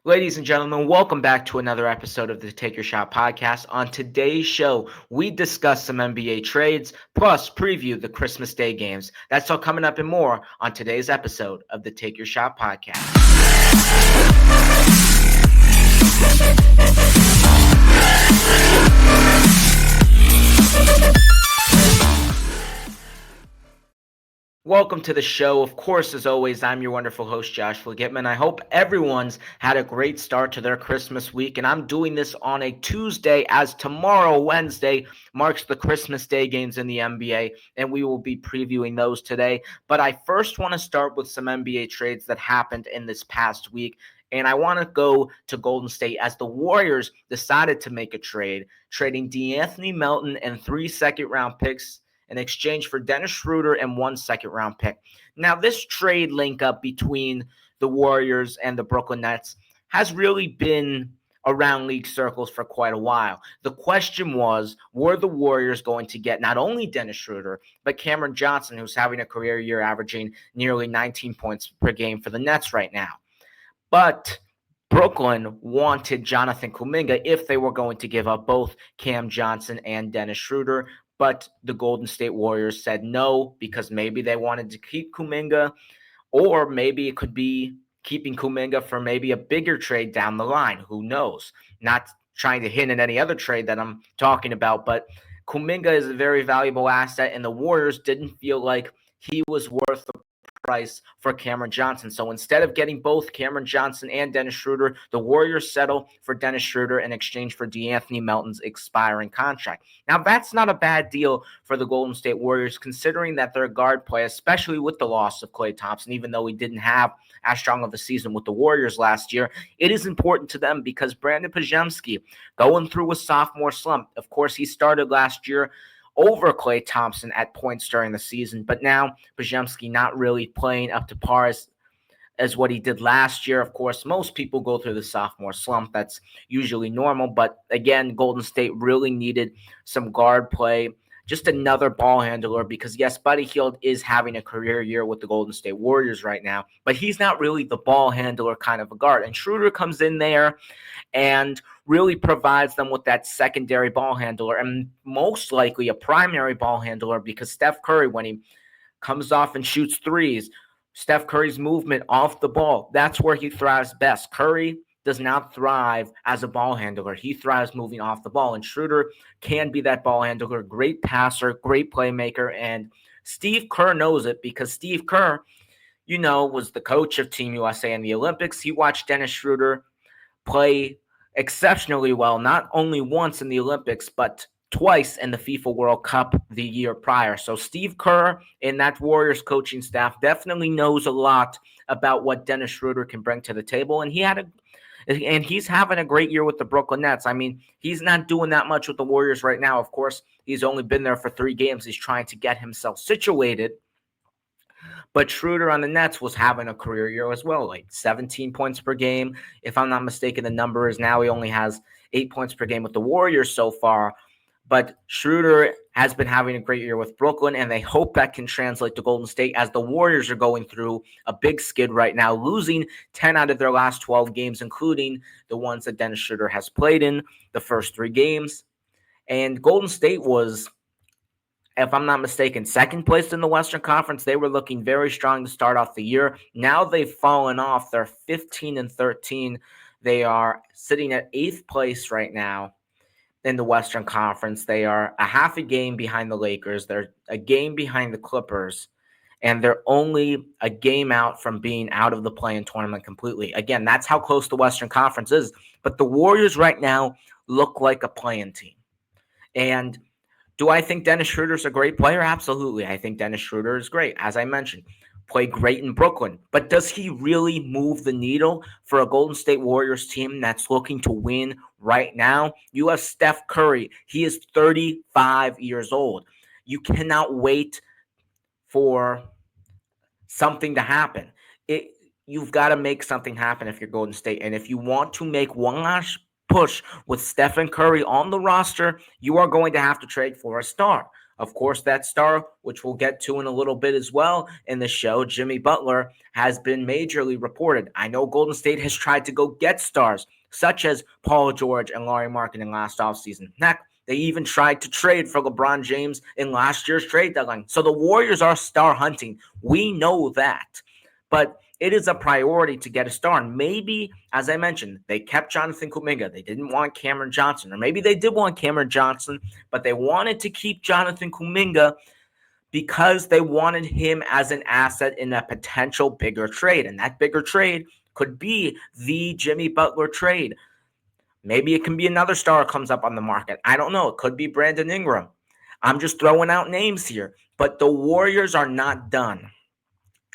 Ladies and gentlemen, welcome back to another episode of the Take Your Shot podcast. On today's show, we discuss some NBA trades, plus preview the Christmas Day games. That's all coming up and more on today's episode of the Take Your Shot podcast. Welcome to the show. Of course, as always, I'm your wonderful host, Joshua Gitman. I hope everyone's had a great start to their Christmas week, and I'm doing this on a Tuesday as tomorrow, Wednesday, marks the Christmas Day games in the NBA, and we will be previewing those today. But I first want to start with some NBA trades that happened in this past week, and I want to go to Golden State as the Warriors decided to make a trade, trading D'Anthony Melton and 3 second-round picks in exchange for Dennis Schroder and 1 second-round pick. Now, this trade link-up between the Warriors and the Brooklyn Nets has really been around league circles for quite a while. The question was, were the Warriors going to get not only Dennis Schroder, but Cameron Johnson, who's having a career year averaging nearly 19 points per game for the Nets right now? But Brooklyn wanted Jonathan Kuminga if they were going to give up both Cam Johnson and Dennis Schroder. But the Golden State Warriors said no because maybe they wanted to keep Kuminga, or maybe it could be keeping Kuminga for maybe a bigger trade down the line. Who knows? Not trying to hint at any other trade that I'm talking about, but Kuminga is a very valuable asset, and the Warriors didn't feel like he was worth the price for Cameron Johnson. So instead of getting both Cameron Johnson and Dennis Schroder, the Warriors settle for Dennis Schroder in exchange for D'Anthony Melton's expiring contract. Now, that's not a bad deal for the Golden State Warriors, considering that their guard play, especially with the loss of Klay Thompson, even though he didn't have as strong of a season with the Warriors last year, it is important to them because Brandon Podziemski going through a sophomore slump. Of course, he started last year over Klay Thompson at points during the season, but now Podziemski not really playing up to par as what he did last year. Of course, most people go through the sophomore slump. That's usually normal, but again, Golden State really needed some guard play, just another ball handler, because yes, Buddy Hield is having a career year with the Golden State Warriors right now, but he's not really the ball handler kind of a guard. And Schroeder comes in there and really provides them with that secondary ball handler and most likely a primary ball handler, because Steph Curry, when he comes off and shoots threes, Steph Curry's movement off the ball, that's where he thrives best. Curry does not thrive as a ball handler. He thrives moving off the ball, and Schroeder can be that ball handler, great passer, great playmaker, and Steve Kerr knows it because Steve Kerr, was the coach of Team USA in the Olympics. He watched Dennis Schroeder play exceptionally well, not only once in the Olympics, but twice in the FIFA World Cup the year prior. So Steve Kerr and that Warriors coaching staff definitely knows a lot about what Dennis Schroeder can bring to the table, and he's having a great year with the Brooklyn Nets. I mean, he's not doing that much with the Warriors right now. Of course, he's only been there for 3 games. He's trying to get himself situated. But Schroeder on the Nets was having a career year as well, like 17 points per game. If I'm not mistaken, the number is now he only has 8 points per game with the Warriors so far. But Schroeder has been having a great year with Brooklyn, and they hope that can translate to Golden State as the Warriors are going through a big skid right now, losing 10 out of their last 12 games, including the ones that Dennis Schroeder has played in the first 3 games. And Golden State was, if I'm not mistaken, second place in the Western Conference. They were looking very strong to start off the year. Now they've fallen off. They're 15-13. They are sitting at 8th place right now in the Western Conference. They are a half a game behind the Lakers. They're a game behind the Clippers, and they're only a game out from being out of the play-in tournament completely. Again, that's how close the Western Conference is. But the Warriors right now look like a play-in team. And do I think Dennis Schroeder's a great player? Absolutely. I think Dennis Schroeder is great. As I mentioned, played great in Brooklyn. But does he really move the needle for a Golden State Warriors team that's looking to win right now? You have Steph Curry. He is 35 years old. You cannot wait for something to happen. You've got to make something happen if you're Golden State. And if you want to make one last push with Stephen Curry on the roster, you are going to have to trade for a star. Of course, that star, which we'll get to in a little bit as well in the show, Jimmy Butler, has been majorly reported. I know Golden State has tried to go get stars, such as Paul George and Larry Markkinen last offseason. Heck, they even tried to trade for LeBron James in last year's trade deadline. So the Warriors are star hunting. We know that. But it is a priority to get a star. And maybe, as I mentioned, they kept Jonathan Kuminga. They didn't want Cameron Johnson. Or maybe they did want Cameron Johnson, but they wanted to keep Jonathan Kuminga because they wanted him as an asset in a potential bigger trade. And that bigger trade could be the Jimmy Butler trade. Maybe it can be another star comes up on the market. I don't know. It could be Brandon Ingram. I'm just throwing out names here. But the Warriors are not done.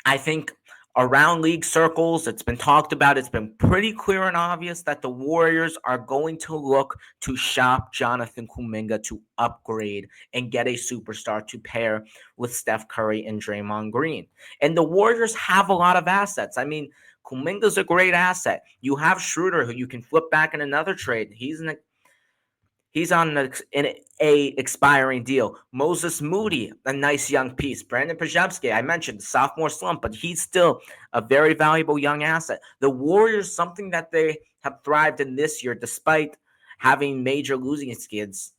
I think around league circles, it's been talked about, it's been pretty clear and obvious that the Warriors are going to look to shop Jonathan Kuminga to upgrade and get a superstar to pair with Steph Curry and Draymond Green. And the Warriors have a lot of assets. I mean, Kuminga's a great asset. You have Schroder, who you can flip back in another trade. He's on an expiring deal. Moses Moody, a nice young piece. Brandon Pajewski, I mentioned, sophomore slump, but he's still a very valuable young asset. The Warriors, something that they have thrived in this year, despite having major losing skids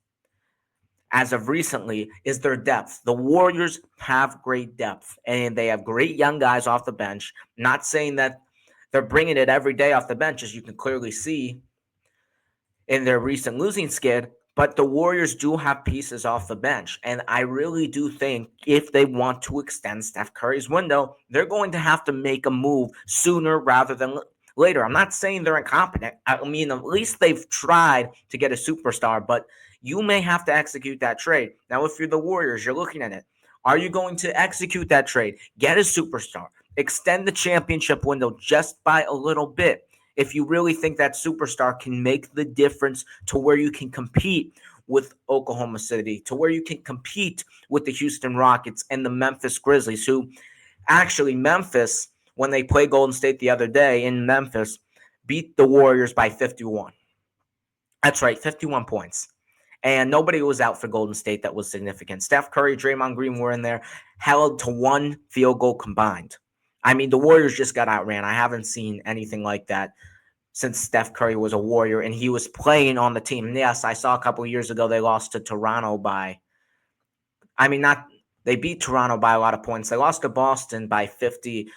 as of recently, is their depth. The Warriors have great depth, and they have great young guys off the bench. Not saying that they're bringing it every day off the bench, as you can clearly see in their recent losing skid, but the Warriors do have pieces off the bench. And I really do think if they want to extend Steph Curry's window, they're going to have to make a move sooner rather than later. I'm not saying they're incompetent. I mean, at least they've tried to get a superstar, but you may have to execute that trade. Now, if you're the Warriors, you're looking at it. Are you going to execute that trade? Get a superstar. Extend the championship window just by a little bit. If you really think that superstar can make the difference to where you can compete with Oklahoma City, to where you can compete with the Houston Rockets and the Memphis Grizzlies, who actually Memphis, when they played Golden State the other day in Memphis, beat the Warriors by 51. That's right, 51 points. And nobody was out for Golden State that was significant. Steph Curry, Draymond Green were in there, held to one field goal combined. I mean, the Warriors just got outran. I haven't seen anything like that since Steph Curry was a Warrior and he was playing on the team. And yes, I saw a couple of years ago they lost to Toronto they beat Toronto by a lot of points. They lost to Boston by 50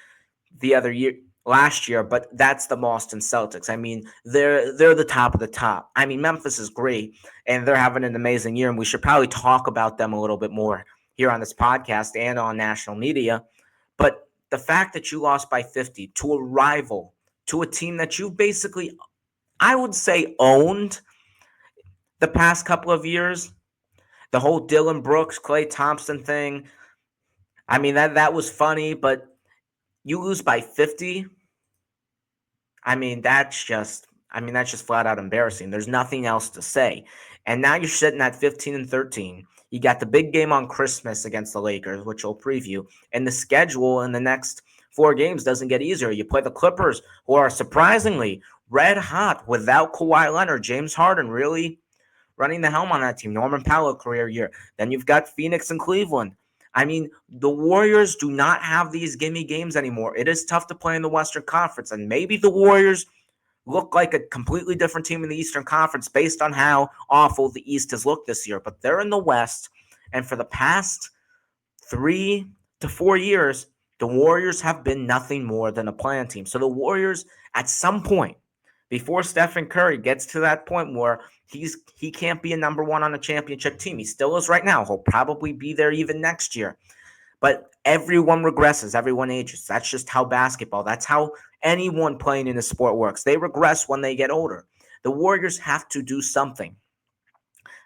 last year, but that's the Boston Celtics. I mean, they're the top of the top. I mean, Memphis is great and they're having an amazing year, and we should probably talk about them a little bit more here on this podcast and on national media. But the fact that you lost by 50 to a rival, to a team that you basically, I would say, owned the past couple of years, the whole Dylan Brooks, Klay Thompson thing, I mean, that was funny, but you lose by 50, that's just flat out embarrassing. There's nothing else to say. And now you're sitting at 15-13. You got the big game on Christmas against the Lakers, which we'll preview. And the schedule in the next 4 games doesn't get easier. You play the Clippers, who are surprisingly red hot without Kawhi Leonard. James Harden really running the helm on that team. Norman Powell, career year. Then you've got Phoenix and Cleveland. I mean, the Warriors do not have these gimme games anymore. It is tough to play in the Western Conference, and maybe the Warriors look like a completely different team in the Eastern Conference based on how awful the East has looked this year. But they're in the West, and for the past 3 to 4 years, the Warriors have been nothing more than a play-in team. So the Warriors, at some point, before Stephen Curry gets to that point where he can't be a number one on a championship team. He still is right now. He'll probably be there even next year. But everyone regresses. Everyone ages. That's just how basketball, that's how anyone playing in the sport works. They regress when they get older. The Warriors have to do something.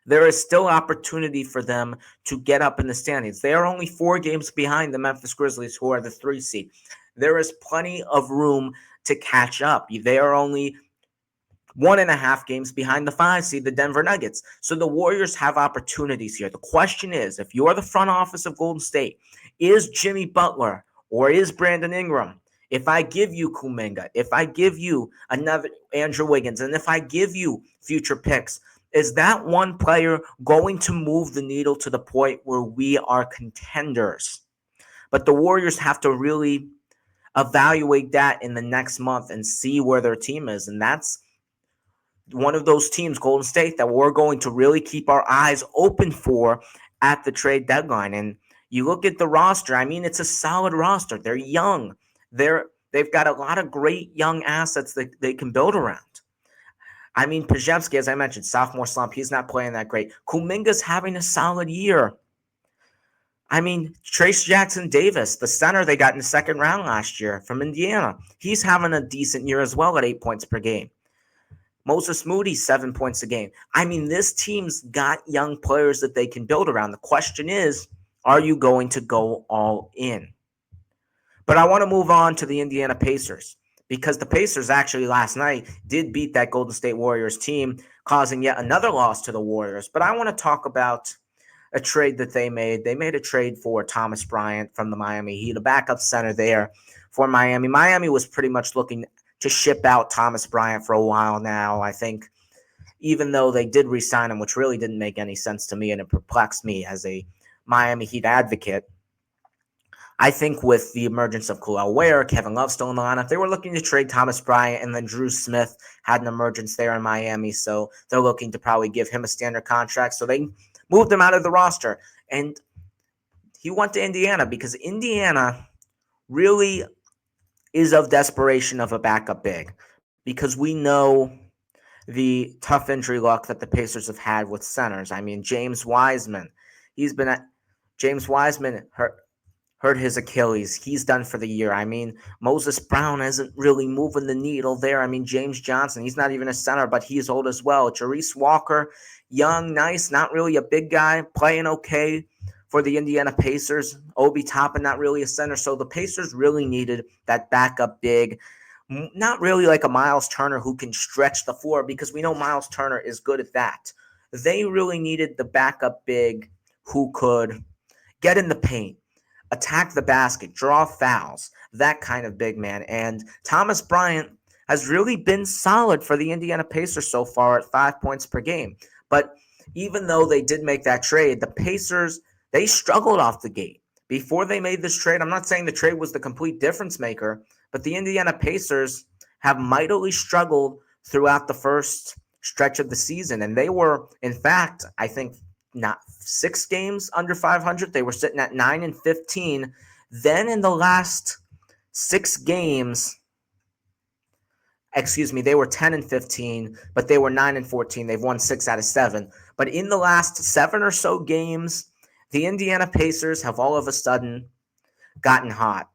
There is still opportunity for them to get up in the standings. They are only 4 games behind the Memphis Grizzlies, who are the 3 seed. There is plenty of room to catch up. They are only 1.5 games behind the 5 seed, the Denver Nuggets. So the Warriors have opportunities here. The question is, if you're the front office of Golden State, is Jimmy Butler or is Brandon Ingram? If I give you Kuminga, if I give you another Andrew Wiggins, and if I give you future picks, Is that one player going to move the needle to the point where we are contenders? But the Warriors have to really evaluate that in the next month and see where their team is. And that's one of those teams, Golden State, that we're going to really keep our eyes open for at the trade deadline. And you look at the roster, I mean, it's a solid roster. They're young. They've got a lot of great young assets that they can build around. I mean, Podziemski, as I mentioned, sophomore slump. He's not playing that great. Kuminga's having a solid year. I mean, Trace Jackson Davis, the center they got in the second round last year from Indiana, he's having a decent year as well at 8 points per game. Moses Moody, 7 points a game. I mean, this team's got young players that they can build around. The question is, are you going to go all in? But I want to move on to the Indiana Pacers, because the Pacers actually last night did beat that Golden State Warriors team, causing yet another loss to the Warriors. But I want to talk about a trade that they made. They made a trade for Thomas Bryant from the Miami Heat, a backup center there for Miami. Miami was pretty much looking to ship out Thomas Bryant for a while now. I think even though they did re-sign him, which really didn't make any sense to me, and it perplexed me as a Miami Heat advocate, I think with the emergence of Khalil Ware, Kevin Love still in the lineup, they were looking to trade Thomas Bryant, and then Drew Smith had an emergence there in Miami, so they're looking to probably give him a standard contract. So they moved him out of the roster, and he went to Indiana because Indiana really is of desperation of a backup big, because we know the tough injury luck that the Pacers have had with centers. I mean, James Wiseman hurt his Achilles. He's done for the year. I mean, Moses Brown isn't really moving the needle there. I mean, James Johnson, he's not even a center, but he's old as well. Jarice Walker, young, nice, not really a big guy, playing okay for the Indiana Pacers. Obi Toppin, not really a center. So the Pacers really needed that backup big. Not really like a Miles Turner who can stretch the floor, because we know Miles Turner is good at that. They really needed the backup big who could get in the paint, attack the basket, draw fouls, that kind of big man. And Thomas Bryant has really been solid for the Indiana Pacers so far at 5 points per game. But even though they did make that trade, the Pacers, they struggled off the gate. Before they made this trade, I'm not saying the trade was the complete difference maker, but the Indiana Pacers have mightily struggled throughout the first stretch of the season. And they were, in fact, I think, not 6 games under 500. They were sitting at 9-15. Then in the last 6 games, they were 10-15, but they were 9-14. They've won 6 out of 7. But in the last 7 or so games, the Indiana Pacers have all of a sudden gotten hot.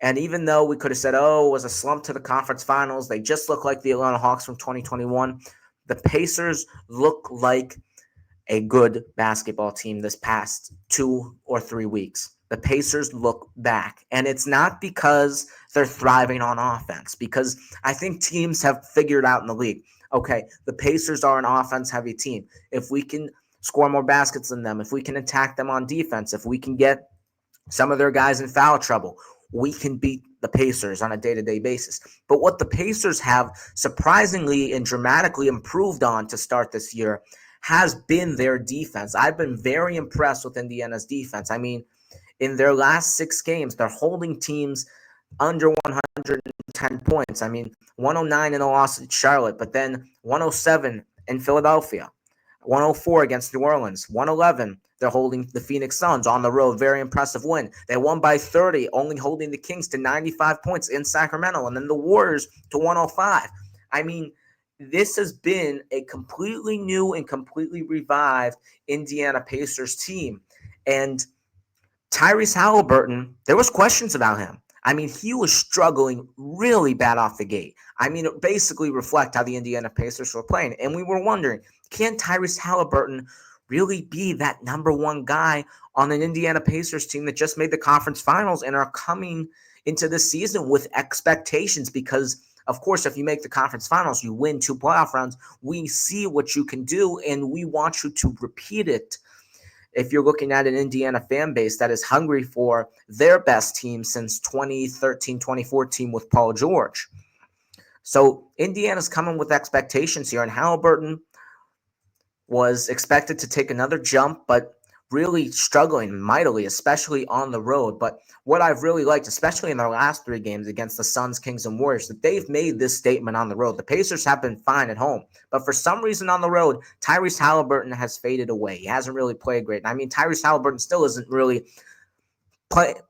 And even though we could have said, it was a slump to the conference finals, they just look like the Atlanta Hawks from 2021, the Pacers look like a good basketball team this past 2 or 3 weeks. The Pacers look back, and it's not because they're thriving on offense, because I think teams have figured out in the league, okay, the Pacers are an offense-heavy team. If we can score more baskets than them, if we can attack them on defense, if we can get some of their guys in foul trouble, we can beat the Pacers on a day-to-day basis. But what the Pacers have surprisingly and dramatically improved on to start this year has been their defense. I've been very impressed with Indiana's defense. I mean, in their last 6 games, they're holding teams under 110 points. I mean, 109 in a loss at Charlotte, but then 107 in Philadelphia, 104 against New Orleans, 111. They're holding the Phoenix Suns on the road. Very impressive win. They won by 30, only holding the Kings to 95 points in Sacramento, and then the Warriors to 105. I mean, this has been a completely new and completely revived Indiana Pacers team. And Tyrese Halliburton, there was questions about him. I mean, he was struggling really bad off the gate. I mean, it basically reflects how the Indiana Pacers were playing. And we were wondering, can Tyrese Halliburton really be that number one guy on an Indiana Pacers team that just made the conference finals and are coming into this season with expectations? Because, of course, if you make the conference finals, you win 2 playoff rounds, we see what you can do, and we want you to repeat it. If you're looking at an Indiana fan base that is hungry for their best team since 2013, 2014 with Paul George. So Indiana's coming with expectations here, and Halliburton, was expected to take another jump, but really struggling mightily, especially on the road. But what I've really liked, especially in their last 3 games against the Suns, Kings, and Warriors, that they've made this statement on the road. The Pacers have been fine at home, but for some reason on the road, Tyrese Halliburton has faded away. He hasn't really played great. And I mean, Tyrese Halliburton still isn't really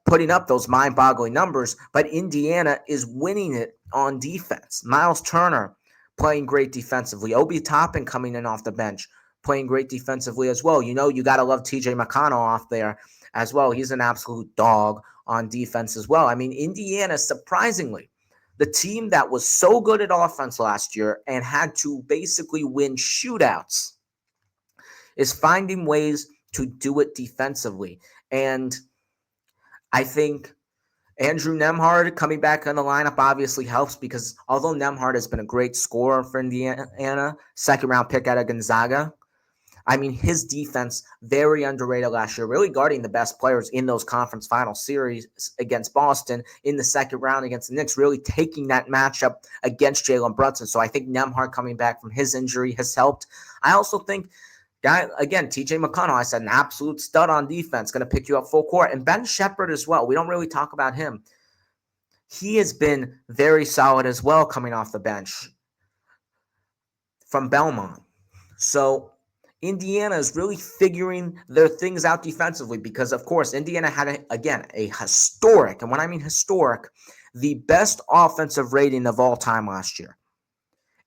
putting up those mind-boggling numbers, but Indiana is winning it on defense. Miles Turner playing great defensively. Obi Toppin coming in off the bench, playing great defensively as well. You know, you got to love TJ McConnell off there as well. He's an absolute dog on defense as well. I mean, Indiana, surprisingly, the team that was so good at offense last year and had to basically win shootouts, is finding ways to do it defensively. And I think Andrew Nembhard coming back on the lineup obviously helps, because although Nembhard has been a great scorer for Indiana, second-round pick out of Gonzaga, I mean, his defense, very underrated last year, really guarding the best players in those conference final series against Boston, in the second round against the Knicks, really taking that matchup against Jalen Brunson. So I think Nembhard coming back from his injury has helped. I also think, TJ McConnell, I said, an absolute stud on defense, going to pick you up full court. And Ben Shepherd as well. We don't really talk about him. He has been very solid as well coming off the bench from Belmont. So Indiana is really figuring their things out defensively, because, of course, Indiana had, a historic, and when I mean historic, the best offensive rating of all time last year.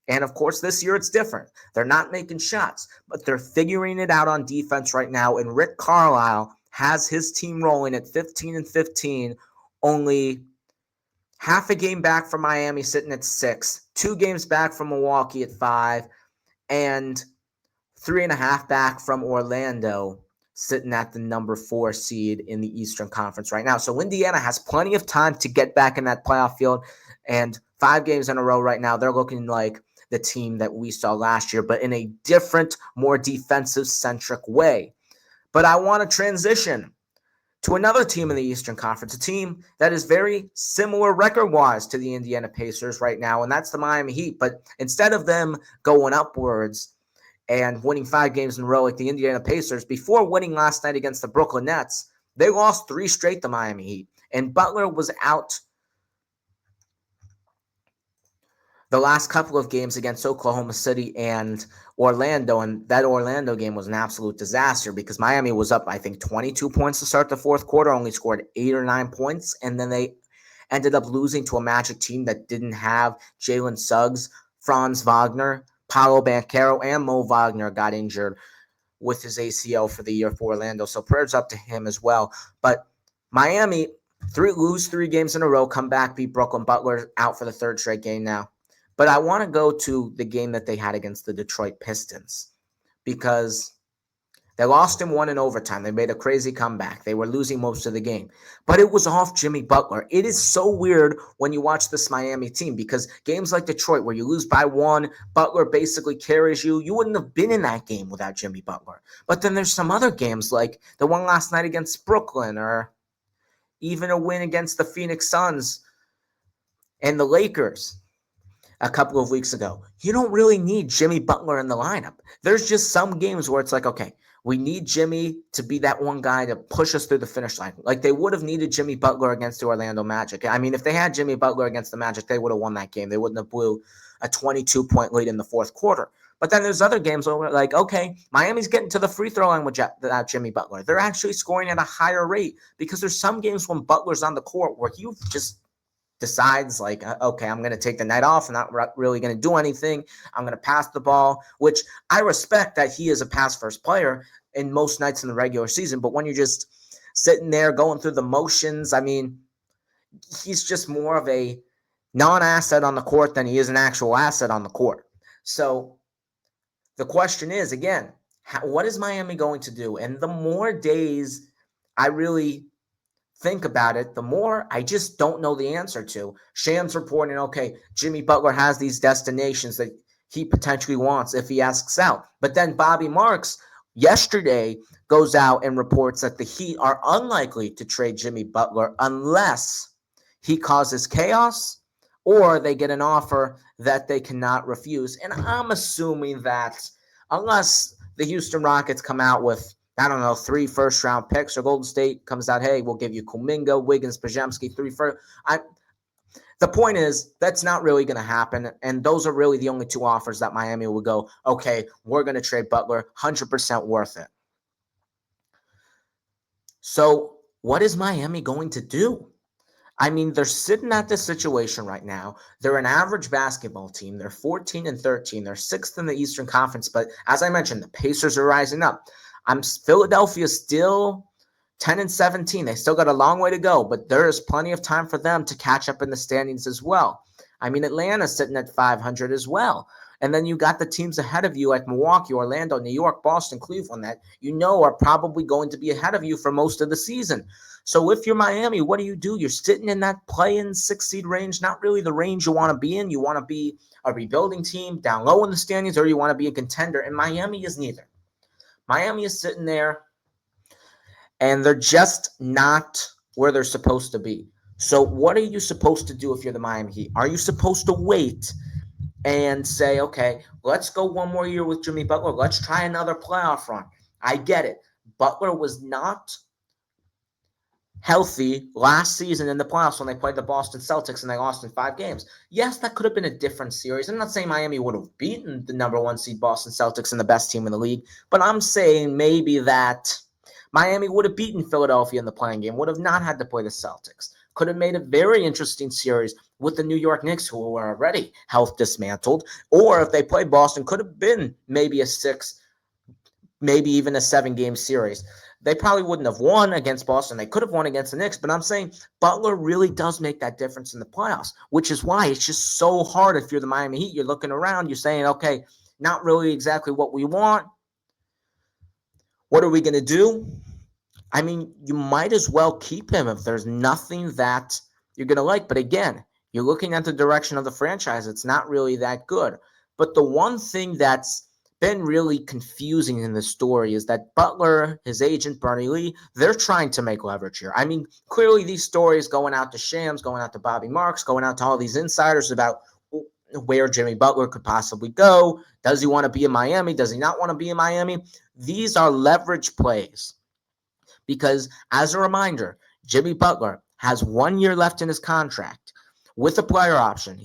And, of course, this year it's different. They're not making shots, but they're figuring it out on defense right now. And Rick Carlisle has his team rolling at 15-15, only half a game back from Miami, sitting at 6, 2 games back from Milwaukee at 5, and 3.5 back from Orlando, sitting at the number 4 seed in the Eastern Conference right now. So Indiana has plenty of time to get back in that playoff field, and 5 games in a row right now, they're looking like the team that we saw last year, but in a different, more defensive-centric way. But I want to transition to another team in the Eastern Conference, a team that is very similar record-wise to the Indiana Pacers right now, and that's the Miami Heat. But instead of them going upwards and winning 5 games in a row like the Indiana Pacers, before winning last night against the Brooklyn Nets, they lost 3 straight to Miami Heat. And Butler was out the last couple of games against Oklahoma City and Orlando, and that Orlando game was an absolute disaster, because Miami was up, I think, 22 points to start the fourth quarter, only scored 8 or 9 points, and then they ended up losing to a Magic team that didn't have Jalen Suggs, Franz Wagner, Paolo Banchero, and Mo Wagner got injured with his ACL for the year for Orlando, so prayers up to him as well. But Miami lose 3 games in a row, come back, beat Brooklyn. Butler out for the 3rd straight game now. But I want to go to the game that they had against the Detroit Pistons, because they lost in 1 in overtime. They made a crazy comeback. They were losing most of the game, but it was off Jimmy Butler. It is so weird when you watch this Miami team, because games like Detroit, where you lose by 1, Butler basically carries you. You wouldn't have been in that game without Jimmy Butler. But then there's some other games, like the one last night against Brooklyn, or even a win against the Phoenix Suns and the Lakers a couple of weeks ago. You don't really need Jimmy Butler in the lineup. There's just some games where it's like, okay, we need Jimmy to be that one guy to push us through the finish line. Like they would have needed Jimmy Butler against the Orlando Magic. I mean, if they had Jimmy Butler against the Magic, they would have won that game. They wouldn't have blew a 22-point lead in the fourth quarter. But then there's other games where we're like, okay, Miami's getting to the free throw line without Jimmy Butler. They're actually scoring at a higher rate, because there's some games when Butler's on the court where you just decides like, okay, I'm going to take the night off. I'm not really going to do anything. I'm going to pass the ball, which I respect that he is a pass-first player in most nights in the regular season. But when you're just sitting there going through the motions, I mean, he's just more of a non-asset on the court than he is an actual asset on the court. So the question is, again, what is Miami going to do? And the more days I really think about it, the more I just don't know the answer to. Shams reporting, okay, Jimmy Butler has these destinations that he potentially wants if he asks out. But then Bobby Marks yesterday goes out and reports that the Heat are unlikely to trade Jimmy Butler unless he causes chaos or they get an offer that they cannot refuse. And I'm assuming that unless the Houston Rockets come out with, I don't know, 3 first-round picks, or Golden State comes out, hey, we'll give you Kuminga, Wiggins, Pajemski, 3 first. The point is, that's not really going to happen, and those are really the only 2 offers that Miami would go, okay, we're going to trade Butler, 100% worth it. So what is Miami going to do? I mean, they're sitting at this situation right now. They're an average basketball team. They're 14-13. They're 6th in the Eastern Conference. But as I mentioned, the Pacers are rising up. Philadelphia still 10-17. They still got a long way to go, but there is plenty of time for them to catch up in the standings as well. I mean, Atlanta's sitting at 500 as well. And then you got the teams ahead of you like Milwaukee, Orlando, New York, Boston, Cleveland that you know are probably going to be ahead of you for most of the season. So if you're Miami, what do? You're sitting in that play-in 6 seed range, not really the range you want to be in. You want to be a rebuilding team down low in the standings, or you want to be a contender. And Miami is neither. Miami is sitting there, and they're just not where they're supposed to be. So what are you supposed to do if you're the Miami Heat? Are you supposed to wait and say, okay, let's go one more year with Jimmy Butler. Let's try another playoff run. I get it. Butler was not healthy last season in the playoffs when they played the Boston Celtics and they lost in 5 games. Yes, that could have been a different series. I'm not saying Miami would have beaten the number 1 seed Boston Celtics and the best team in the league, but I'm saying maybe that Miami would have beaten Philadelphia in the playing game, would have not had to play the Celtics. Could have made a very interesting series with the New York Knicks, who were already health dismantled. Or if they played Boston, could have been maybe a 6, maybe even a 7-game series. They probably wouldn't have won against Boston. They could have won against the Knicks, but I'm saying Butler really does make that difference in the playoffs, which is why it's just so hard if you're the Miami Heat. You're looking around, you're saying, okay, not really exactly what we want. What are we going to do? I mean, you might as well keep him if there's nothing that you're going to like. But again, you're looking at the direction of the franchise. It's not really that good. But the one thing that's been really confusing in this story is that Butler, his agent, Bernie Lee, they're trying to make leverage here. I mean, clearly these stories going out to Shams, going out to Bobby Marks, going out to all these insiders about where Jimmy Butler could possibly go. Does he want to be in Miami? Does he not want to be in Miami? These are leverage plays. Because, as a reminder, Jimmy Butler has 1 year left in his contract with a player option.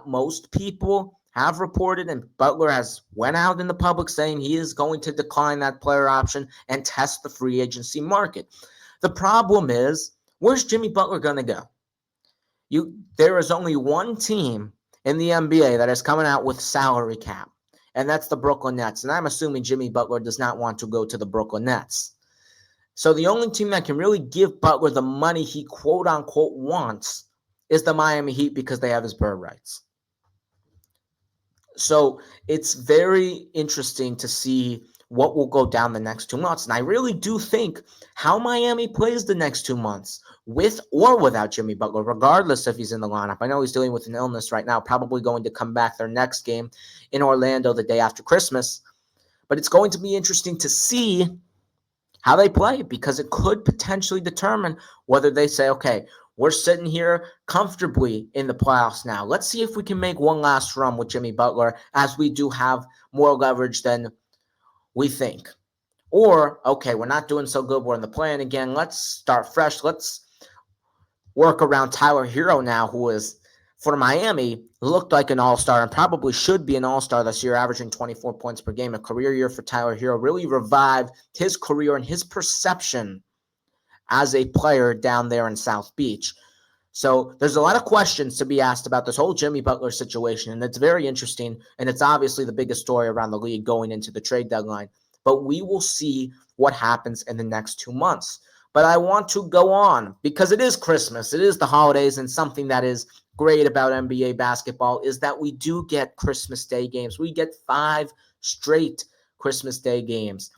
Most people have reported, and Butler has went out in the public saying he is going to decline that player option and test the free agency market. The problem is, where's Jimmy Butler going to go? There is only one team in the NBA that is coming out with salary cap, and that's the Brooklyn Nets. And I'm assuming Jimmy Butler does not want to go to the Brooklyn Nets. So the only team that can really give Butler the money he quote-unquote wants is the Miami Heat because they have his bird rights. So it's very interesting to see what will go down the next 2 months. And I really do think how Miami plays the next 2 months, with or without Jimmy Butler, regardless if he's in the lineup. I know he's dealing with an illness right now, probably going to come back their next game in Orlando the day after Christmas. But it's going to be interesting to see how they play, because it could potentially determine whether they say, okay, we're sitting here comfortably in the playoffs now. Let's see if we can make one last run with Jimmy Butler, as we do have more leverage than we think. Or, okay, we're not doing so good. We're in the play-in again. Let's start fresh. Let's work around Tyler Hero now, who is, for Miami, looked like an all-star and probably should be an all-star this year, averaging 24 points per game. A career year for Tyler Hero. Really revived his career and his perception as a player down there in South Beach. So there's a lot of questions to be asked about this whole Jimmy Butler situation, and it's very interesting, and it's obviously the biggest story around the league going into the trade deadline. But we will see what happens in the next 2 months. But I want to go on because it is Christmas. It is the holidays, and something that is great about NBA basketball is that we do get Christmas Day games. We get 5 straight Christmas Day games.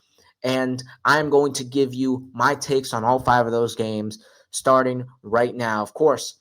And I'm going to give you my takes on all 5 of those games starting right now. Of course,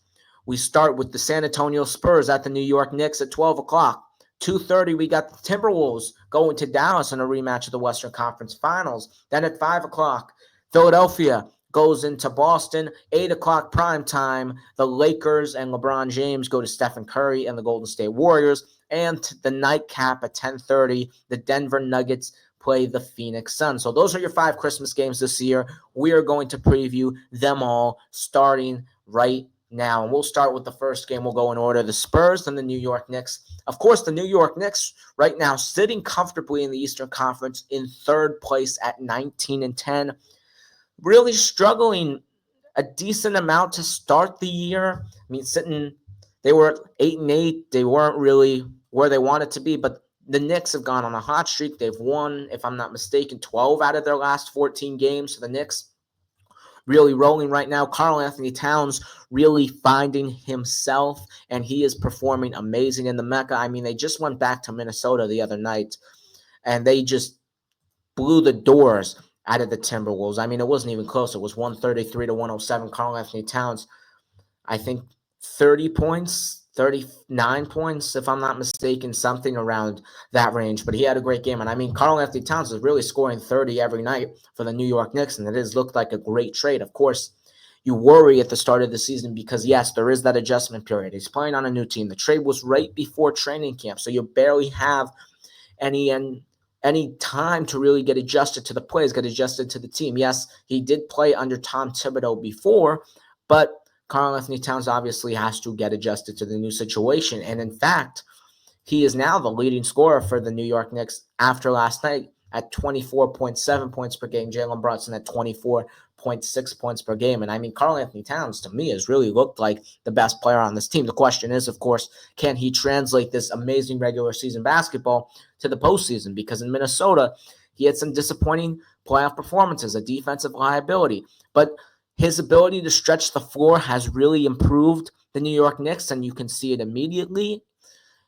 we start with the San Antonio Spurs at the New York Knicks at 12 o'clock. 2:30, we got the Timberwolves going to Dallas in a rematch of the Western Conference Finals. Then at 5 o'clock, Philadelphia goes into Boston. 8 o'clock prime time, the Lakers and LeBron James go to Stephen Curry and the Golden State Warriors. And the nightcap at 10:30, the Denver Nuggets play the Phoenix Suns. So those are your 5 Christmas games this year. We are going to preview them all starting right now. And we'll start with the first game. We'll go in order. The Spurs and the New York Knicks. Of course, the New York Knicks right now sitting comfortably in the Eastern Conference in 3rd place at 19-10. Really struggling a decent amount to start the year. I mean, they were 8-8. They weren't really where they wanted to be, but the Knicks have gone on a hot streak. They've won, if I'm not mistaken, 12 out of their last 14 games. So the Knicks really rolling right now. Karl-Anthony Towns really finding himself, and he is performing amazing in the Mecca. I mean, they just went back to Minnesota the other night, and they just blew the doors out of the Timberwolves. I mean, it wasn't even close. It was 133-107. Karl-Anthony Towns, I think 30 points, 39 points, if I'm not mistaken, something around that range. But he had a great game. And I mean, Karl-Anthony Towns is really scoring 30 every night for the New York Knicks, and it has looked like a great trade. Of course, you worry at the start of the season because, yes, there is that adjustment period. He's playing on a new team. The trade was right before training camp, so you barely have any time to really get adjusted to the plays, get adjusted to the team. Yes, he did play under Tom Thibodeau before, but Karl-Anthony Towns obviously has to get adjusted to the new situation. And in fact, he is now the leading scorer for the New York Knicks after last night at 24.7 points per game. Jalen Brunson at 24.6 points per game. And I mean, Karl-Anthony Towns, to me, has really looked like the best player on this team. The question is, of course, can he translate this amazing regular season basketball to the postseason? Because in Minnesota, he had some disappointing playoff performances, a defensive liability. But his ability to stretch the floor has really improved the New York Knicks, and you can see it immediately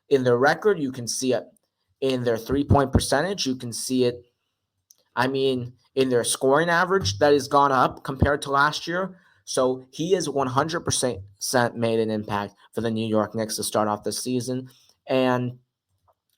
in their record. You can see it in their three-point percentage. You can see it, in their scoring average that has gone up compared to last year. So he has 100% made an impact for the New York Knicks to start off the season. And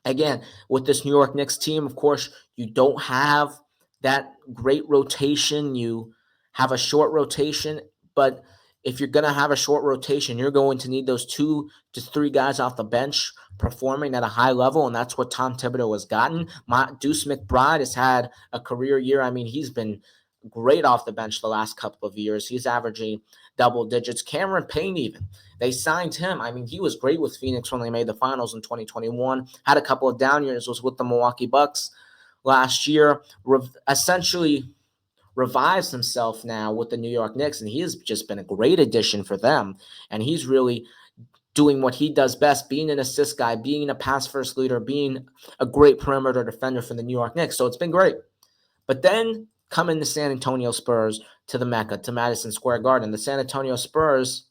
again, with this New York Knicks team, of course, you don't have that great rotation. You have a short rotation, but if you're going to have a short rotation, you're going to need those 2 to 3 guys off the bench performing at a high level, and that's what Tom Thibodeau has gotten. Deuce McBride has had a career year. I mean, he's been great off the bench the last couple of years. He's averaging double digits. Cameron Payne even. They signed him. I mean, he was great with Phoenix when they made the finals in 2021. Had a couple of down years, was with the Milwaukee Bucks last year. Essentially revives himself now with the New York Knicks, and he has just been a great addition for them. And he's really doing what he does best, being an assist guy, being a pass-first leader, being a great perimeter defender for the New York Knicks. So it's been great. But then come in the San Antonio Spurs to the Mecca, to Madison Square Garden. The San Antonio Spurs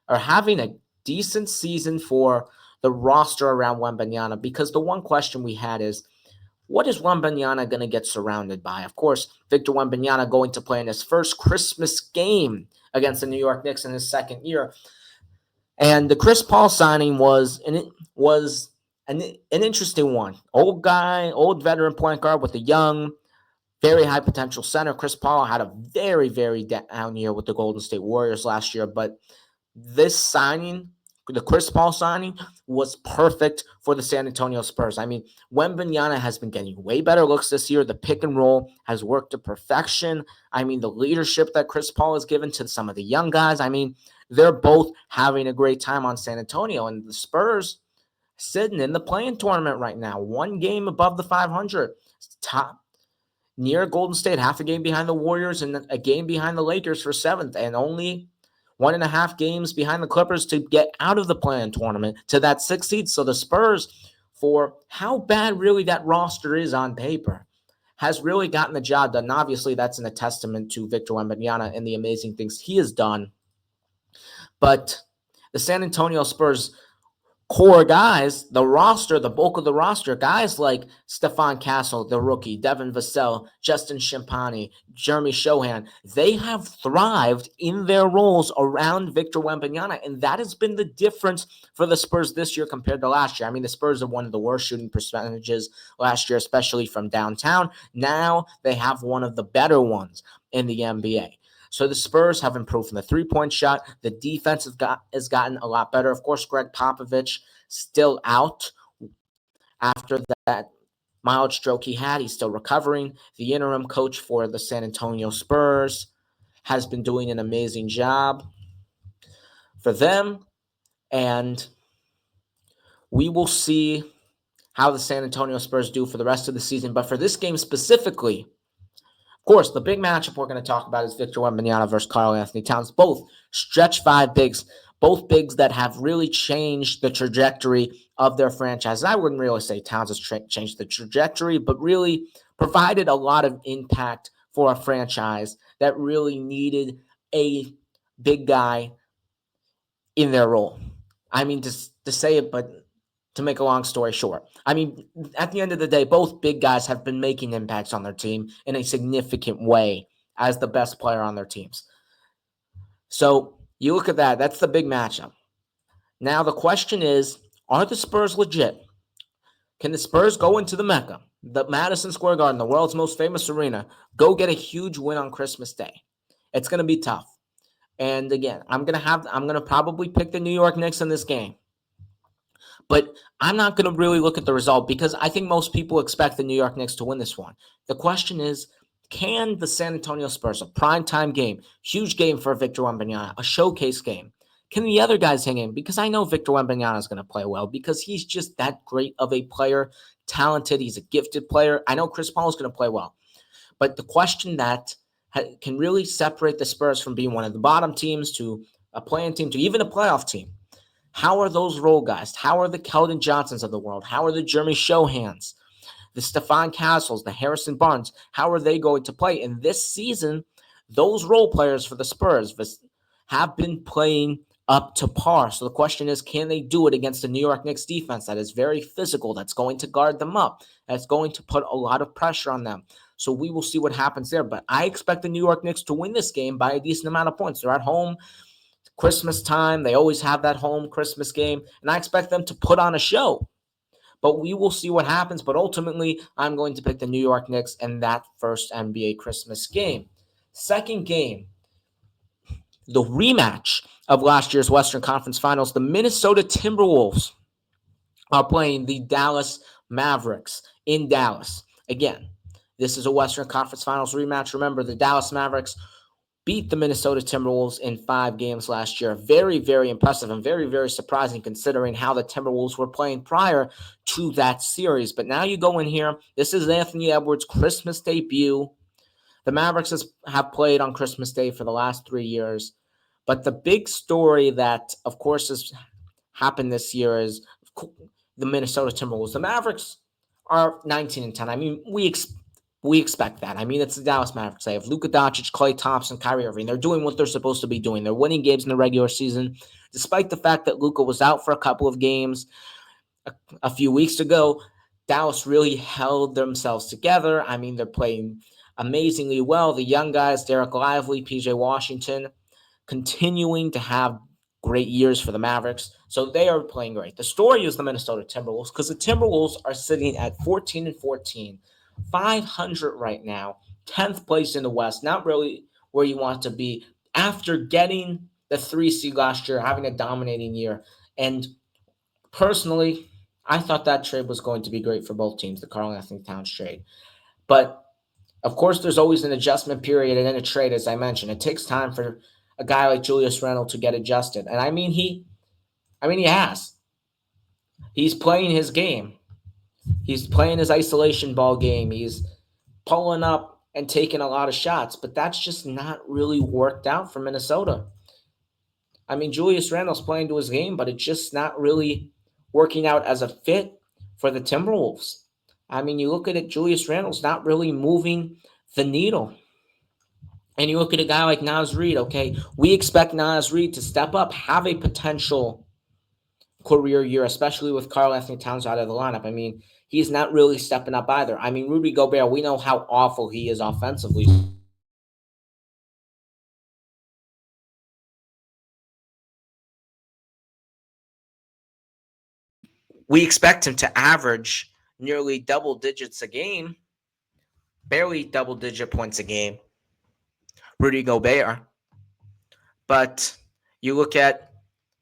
are having a decent season for the roster around Wembanyama, because the one question we had is, what is Wembanyama going to get surrounded by? Of course, Victor Wembanyama going to play in his first Christmas game against the New York Knicks in his second year. And the Chris Paul signing was an interesting one. Old guy, old veteran point guard with a young, very high potential center. Chris Paul had a very, very down year with the Golden State Warriors last year, but this signing, the Chris Paul signing, was perfect for the San Antonio Spurs. I mean, Wembanyama has been getting way better looks this year. The pick and roll has worked to perfection. I mean, the leadership that Chris Paul has given to some of the young guys, I mean, they're both having a great time on San Antonio. And the Spurs sitting in the play-in tournament right now, 1 game above the 500, top near Golden State, half a game behind the Warriors and a game behind the Lakers for 7th, and only 1.5 games behind the Clippers to get out of the play-in tournament to that 6th seed. So the Spurs, for how bad really that roster is on paper, has really gotten the job done. And obviously, that's a testament to Victor Wembanyama and the amazing things he has done. But the San Antonio Spurs core guys, the roster, the bulk of the roster, guys like Stephon Castle, the rookie, Devin Vassell, Justin Champagnie, Jeremy Shohan, they have thrived in their roles around Victor Wembanyama, and that has been the difference for the Spurs this year compared to last year. I mean, the Spurs have one of the worst shooting percentages last year, especially from downtown. Now they have one of the better ones in the NBA. So the Spurs have improved from the three-point shot. The defense has gotten a lot better. Of course, Greg Popovich still out after that mild stroke he had. He's still recovering. The interim coach for the San Antonio Spurs has been doing an amazing job for them. And we will see how the San Antonio Spurs do for the rest of the season. But for this game specifically, of course, the big matchup we're going to talk about is Victor Wembanyama versus Karl Anthony Towns. Both stretch five bigs, both bigs that have really changed the trajectory of their franchise. I wouldn't really say Towns has changed the trajectory, but really provided a lot of impact for a franchise that really needed a big guy in their role. I mean, to say it, but to make a long story short, I mean, at the end of the day, both big guys have been making impacts on their team in a significant way as the best player on their teams. So you look at that, that's the big matchup. Now, the question is, are the Spurs legit? Can the Spurs go into the Mecca, the Madison Square Garden, the world's most famous arena, go get a huge win on Christmas Day? It's going to be tough. And again, I'm going to probably pick the New York Knicks in this game. But I'm not going to really look at the result because I think most people expect the New York Knicks to win this one. The question is, can the San Antonio Spurs, a primetime game, huge game for Victor Wembanyama, a showcase game, can the other guys hang in? Because I know Victor Wembanyama is going to play well because he's just that great of a player, talented. He's a gifted player. I know Chris Paul is going to play well. But the question that can really separate the Spurs from being one of the bottom teams to a playing team to even a playoff team, how are those role guys? How are the Keldon Johnsons of the world? How are the Jeremy Shohans, the Stephon Castles, the Harrison Barnes? How are they going to play? And this season, those role players for the Spurs have been playing up to par. So the question is, can they do it against the New York Knicks defense that is very physical, that's going to guard them up, that's going to put a lot of pressure on them? So we will see what happens there. But I expect the New York Knicks to win this game by a decent amount of points. They're at home. Christmas time, they always have that home Christmas game, and I expect them to put on a show. But we will see what happens. But ultimately, I'm going to pick the New York Knicks in that first NBA Christmas game. Second game, the rematch of last year's Western Conference Finals, the Minnesota Timberwolves are playing the Dallas Mavericks in Dallas. Again, this is a Western Conference Finals rematch. Remember, the Dallas Mavericks beat the Minnesota Timberwolves in 5 games last year. Very, very impressive and very, very surprising considering how the Timberwolves were playing prior to that series. But now you go in here. This is Anthony Edwards' Christmas debut. The Mavericks have played on Christmas Day for the last 3 years. But the big story that, of course, has happened this year is the Minnesota Timberwolves. The Mavericks are 19-10. I mean, we expect that. I mean, it's the Dallas Mavericks. They have Luka Doncic, Klay Thompson, Kyrie Irving. They're doing what they're supposed to be doing. They're winning games in the regular season, despite the fact that Luka was out for a couple of games a few weeks ago. Dallas really held themselves together. I mean, they're playing amazingly well. The young guys, Derek Lively, PJ Washington, continuing to have great years for the Mavericks. So they are playing great. The story is the Minnesota Timberwolves because the Timberwolves are sitting at 14-14. 500 right now, 10th place in the West, not really where you want to be after getting the 3 seed last year, having a dominating year. And personally, I thought that trade was going to be great for both teams, the Karl Anthony Towns trade. But of course, there's always an adjustment period in a trade, as I mentioned. It takes time for a guy like Julius Randle to get adjusted. And I mean, he has. He's playing his game. He's playing his isolation ball game. He's pulling up and taking a lot of shots, but that's just not really worked out for Minnesota. I mean, Julius Randle's playing to his game, but it's just not really working out as a fit for the Timberwolves. I mean, you look at it, Julius Randle's not really moving the needle. And you look at a guy like Naz Reid, okay, we expect Naz Reid to step up, have a potential career year, especially with Karl Anthony Towns out of the lineup. I mean, he's not really stepping up either. I mean, Rudy Gobert, we know how awful he is offensively. We expect him to average nearly double digits a game, barely double-digit points a game, Rudy Gobert. But you look at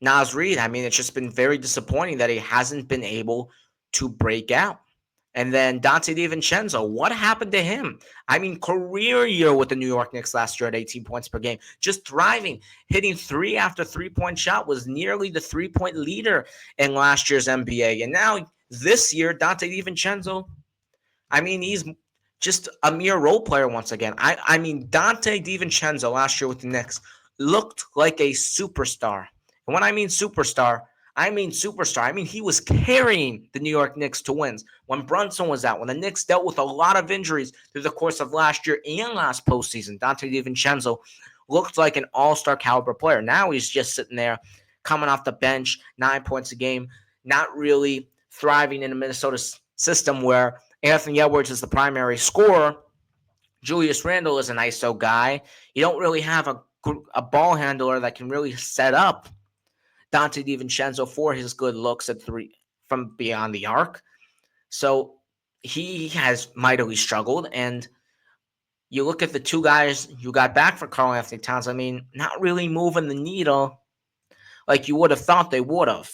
Naz Reid, I mean, it's just been very disappointing that he hasn't been able to break out. And then Dante DiVincenzo, what happened to him? I mean, career year with the New York Knicks last year at 18 points per game. Just thriving, hitting 3 after 3-point shot, was nearly the 3-point leader in last year's NBA. And now this year, Dante DiVincenzo, I mean, he's just a mere role player once again. I mean, Dante DiVincenzo last year with the Knicks looked like a superstar. And when I mean superstar, I mean superstar. I mean, he was carrying the New York Knicks to wins. When Brunson was out, when the Knicks dealt with a lot of injuries through the course of last year and last postseason, Dante DiVincenzo looked like an all-star caliber player. Now he's just sitting there coming off the bench, 9 points a game, not really thriving in a Minnesota system where Anthony Edwards is the primary scorer. Julius Randle is an ISO guy. You don't really have a ball handler that can really set up Dante DiVincenzo for his good looks at three from beyond the arc. So he has mightily struggled. And you look at the two guys you got back for Karl Anthony Towns, I mean, not really moving the needle like you would have thought they would have.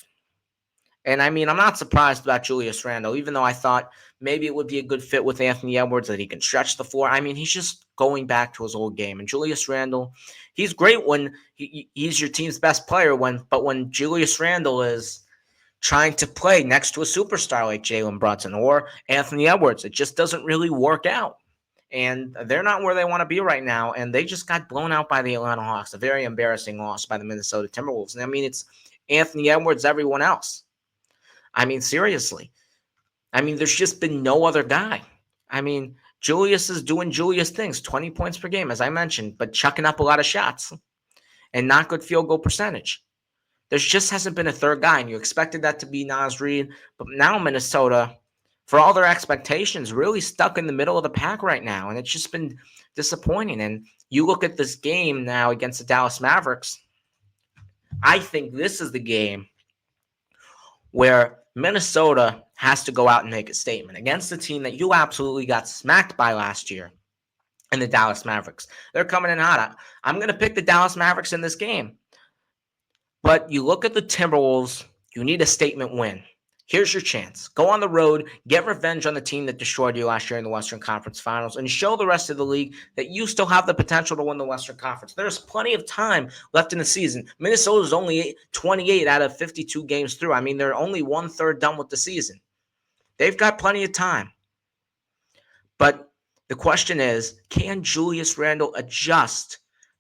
And I mean, I'm not surprised about Julius Randle, even though I thought maybe it would be a good fit with Anthony Edwards, that he can stretch the floor. I mean, he's just going back to his old game. And Julius Randle, he's great when he's your team's best player, but when Julius Randle is trying to play next to a superstar like Jalen Brunson or Anthony Edwards, it just doesn't really work out. And they're not where they want to be right now. And they just got blown out by the Atlanta Hawks, a very embarrassing loss by the Minnesota Timberwolves. And I mean, it's Anthony Edwards, everyone else. I mean, seriously. I mean, there's just been no other guy. I mean, Julius is doing Julius things, 20 points per game, as I mentioned, but chucking up a lot of shots and not good field goal percentage. There just hasn't been a third guy, and you expected that to be Naz Reid, but now Minnesota, for all their expectations, really stuck in the middle of the pack right now, and it's just been disappointing. And you look at this game now against the Dallas Mavericks, I think this is the game where Minnesota has to go out and make a statement against the team that you absolutely got smacked by last year in the Dallas Mavericks. They're coming in hot. I'm going to pick the Dallas Mavericks in this game. But you look at the Timberwolves, you need a statement win. Here's your chance. Go on the road, get revenge on the team that destroyed you last year in the Western Conference Finals, and show the rest of the league that you still have the potential to win the Western Conference. There's plenty of time left in the season. Minnesota's only 28 out of 52 games through. I mean, they're only 1/3 done with the season. They've got plenty of time. But the question is, can Julius Randle adjust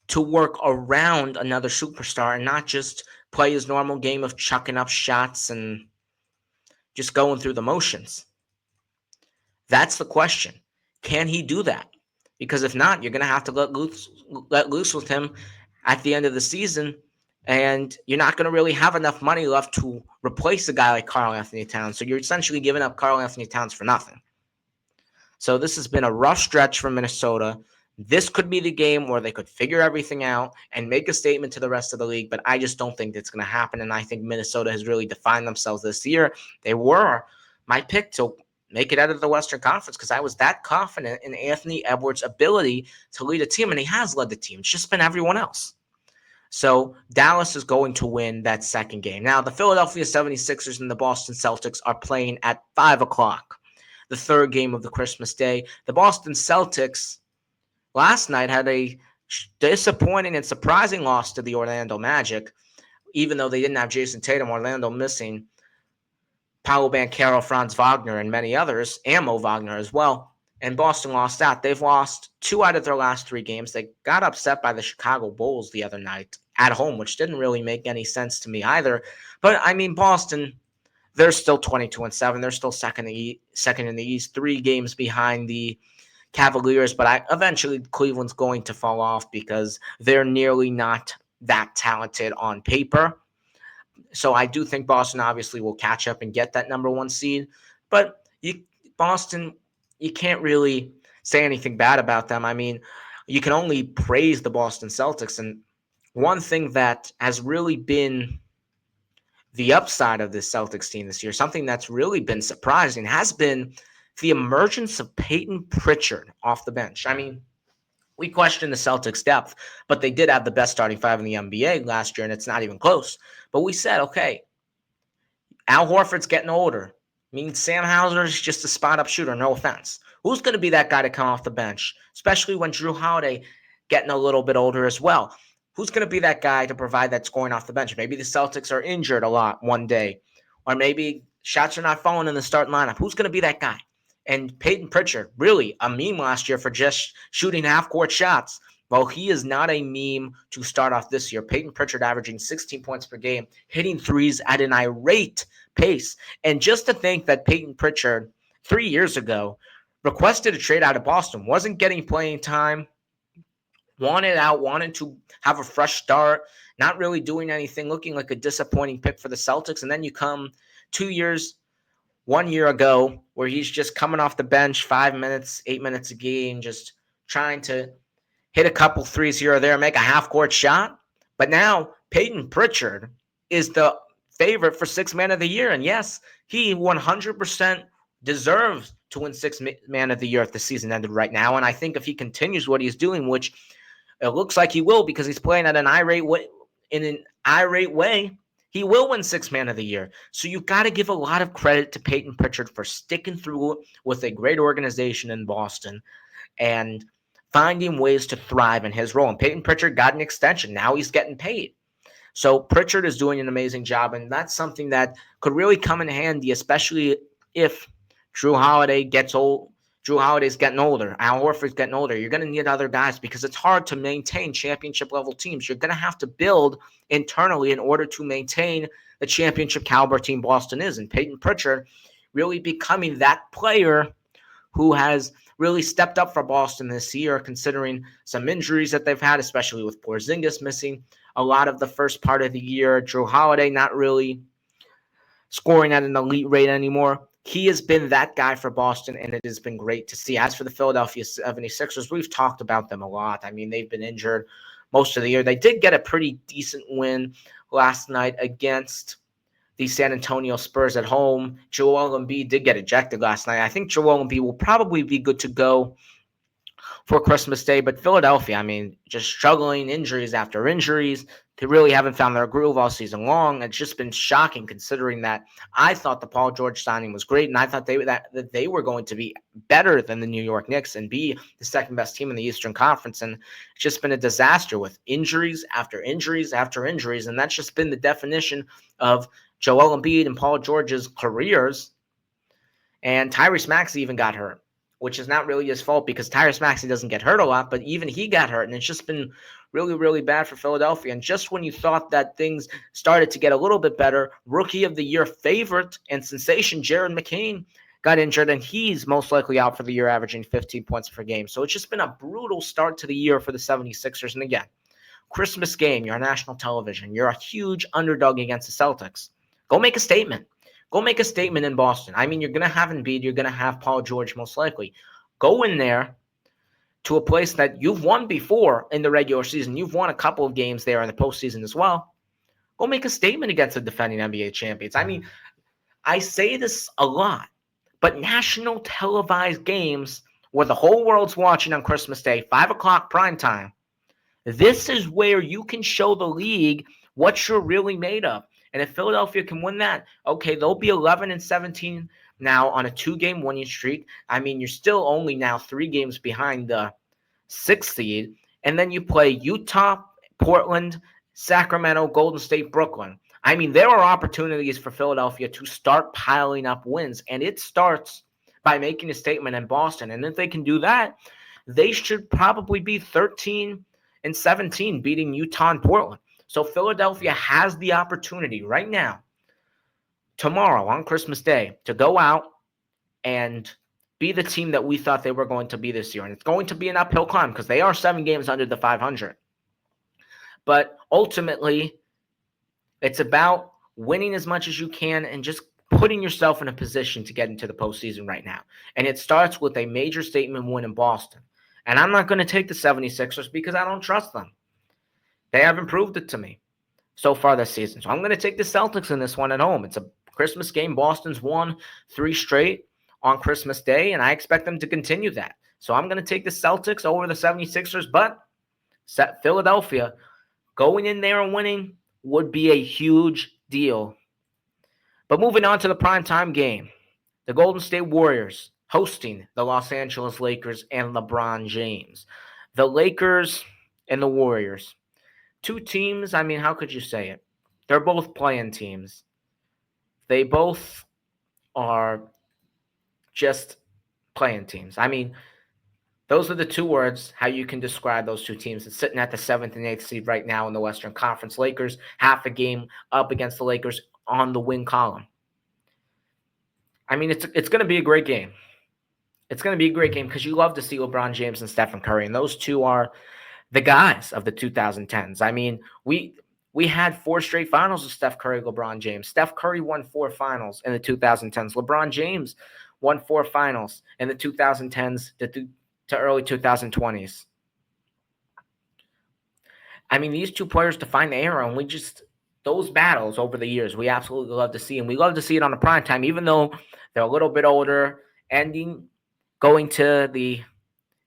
to work around another superstar and not just play his normal game of chucking up shots and just going through the motions? That's the question. Can he do that? Because if not, you're going to have to let loose with him at the end of the season, and you're not going to really have enough money left to replace a guy like Karl Anthony Towns. So you're essentially giving up Karl Anthony Towns for nothing. So this has been a rough stretch for Minnesota. This could be the game where they could figure everything out and make a statement to the rest of the league, but I just don't think that's going to happen, and I think Minnesota has really defined themselves this year. They were my pick to make it out of the Western Conference because I was that confident in Anthony Edwards' ability to lead a team, and he has led the team. It's just been everyone else. So Dallas is going to win that second game. Now, the Philadelphia 76ers and the Boston Celtics are playing at 5 o'clock, the third game of the Christmas day. The Boston Celtics last night had a disappointing and surprising loss to the Orlando Magic, even though they didn't have Jason Tatum. Orlando missing Paolo Banchero, Franz Wagner, and many others, and Mo Wagner as well. And Boston lost out. They've lost 2 out of their last 3 games. They got upset by the Chicago Bulls the other night at home, which didn't really make any sense to me either. But, I mean, Boston, they're still 22-7. They're still second in the East, 3 games behind the Cavaliers, but eventually Cleveland's going to fall off because they're nearly not that talented on paper. So I do think Boston obviously will catch up and get that number 1 seed. But Boston, you can't really say anything bad about them. I mean, you can only praise the Boston Celtics. And one thing that has really been the upside of this Celtics team this year, something that's really been surprising, has been the emergence of Peyton Pritchard off the bench. I mean, we questioned the Celtics' depth, but they did have the best starting 5 in the NBA last year, and it's not even close. But we said, okay, Al Horford's getting older. I mean, Sam Hauser is just a spot-up shooter, no offense. Who's going to be that guy to come off the bench, especially when Drew Holiday getting a little bit older as well? Who's going to be that guy to provide that scoring off the bench? Maybe the Celtics are injured a lot one day, or maybe shots are not falling in the starting lineup. Who's going to be that guy? And Peyton Pritchard, really a meme last year for just shooting half-court shots. Well, he is not a meme to start off this year. Peyton Pritchard averaging 16 points per game, hitting threes at an irate pace. And just to think that Peyton Pritchard 3 years ago requested a trade out of Boston, wasn't getting playing time, wanted out, wanted to have a fresh start, not really doing anything, looking like a disappointing pick for the Celtics. And then you come 1 year ago, where he's just coming off the bench 5 minutes, 8 minutes a game, just trying to hit a couple threes here or there, make a half-court shot. But now Peyton Pritchard is the favorite for Sixth Man of the Year. And yes, he 100% deserves to win Sixth Man of the Year if the season ended right now. And I think if he continues what he's doing, which it looks like he will because he's playing at an irate way, he will win Sixth Man of the Year. So you got to give a lot of credit to Peyton Pritchard for sticking through with a great organization in Boston and finding ways to thrive in his role. And Peyton Pritchard got an extension. Now he's getting paid. So Pritchard is doing an amazing job, and that's something that could really come in handy, especially if Drew Holiday gets old. Drew Holiday's getting older. Al Horford's getting older. You're going to need other guys because it's hard to maintain championship-level teams. You're going to have to build internally in order to maintain the championship caliber team Boston is. And Peyton Pritchard really becoming that player who has really stepped up for Boston this year, considering some injuries that they've had, especially with Porzingis missing a lot of the first part of the year. Drew Holiday not really scoring at an elite rate anymore. He has been that guy for Boston, and it has been great to see. As for the Philadelphia 76ers, we've talked about them a lot. I mean, they've been injured most of the year. They did get a pretty decent win last night against the San Antonio Spurs at home. Joel Embiid did get ejected last night. I think Joel Embiid will probably be good to go for Christmas Day. But Philadelphia, I mean, just struggling, injuries after injuries. They really haven't found their groove all season long. It's just been shocking considering that I thought the Paul George signing was great, and I thought that they were going to be better than the New York Knicks and be the second best team in the Eastern Conference. And it's just been a disaster with injuries after injuries after injuries. And that's just been the definition of Joel Embiid and Paul George's careers. And Tyrese Maxey even got hurt, which is not really his fault because Tyrese Maxey doesn't get hurt a lot, but even he got hurt. And it's just been really, really bad for Philadelphia. And just when you thought that things started to get a little bit better, Rookie of the Year favorite and sensation Jared McCain got injured, and he's most likely out for the year, averaging 15 points per game. So it's just been a brutal start to the year for the 76ers. And again, Christmas game, you're on national television. You're a huge underdog against the Celtics. Go make a statement. Go make a statement in Boston. I mean, you're going to have Embiid. You're going to have Paul George most likely. Go in there to a place that you've won before in the regular season. You've won a couple of games there in the postseason as well. Go make a statement against the defending NBA champions. I mean, I say this a lot, but national televised games where the whole world's watching on Christmas Day, 5 o'clock prime time, this is where you can show the league what you're really made of. And if Philadelphia can win that, okay, they'll be 11-17 now on a 2-game winning streak. I mean, you're still only now 3 games behind the 6th seed. And then you play Utah, Portland, Sacramento, Golden State, Brooklyn. I mean, there are opportunities for Philadelphia to start piling up wins. And it starts by making a statement in Boston. And if they can do that, they should probably be 13-17, beating Utah and Portland. So Philadelphia has the opportunity right now, tomorrow on Christmas Day, to go out and be the team that we thought they were going to be this year. And it's going to be an uphill climb because they are 7 games under the 500. But ultimately, it's about winning as much as you can and just putting yourself in a position to get into the postseason right now. And it starts with a major statement win in Boston. And I'm not going to take the 76ers because I don't trust them. They haven't proved it to me so far this season. So I'm going to take the Celtics in this one at home. It's a Christmas game. Boston's won 3 straight on Christmas Day, and I expect them to continue that. So I'm going to take the Celtics over the 76ers, but Philadelphia going in there and winning would be a huge deal. But moving on to the primetime game, The Golden State Warriors hosting the Los Angeles Lakers and LeBron James. The Lakers and the Warriors. Two teams, I mean, how could you say it? They're both playing teams. They both are just playing teams. I mean, those are the two words how you can describe those two teams. It's sitting at the 7th and 8th seed right now in the Western Conference. Lakers half a game up against the Lakers on the win column. I mean, it's going to be a great game. It's going to be a great game because you love to see LeBron James and Stephen Curry, and those two are the guys of the 2010s. I mean, we had 4 straight finals of Steph Curry, LeBron James. Steph Curry won 4 finals in the 2010s. LeBron James won 4 finals in the 2010s to early 2020s. I mean, these two players define the era, and those battles over the years, we absolutely love to see, and we love to see it on the prime time, even though they're a little bit older, going to the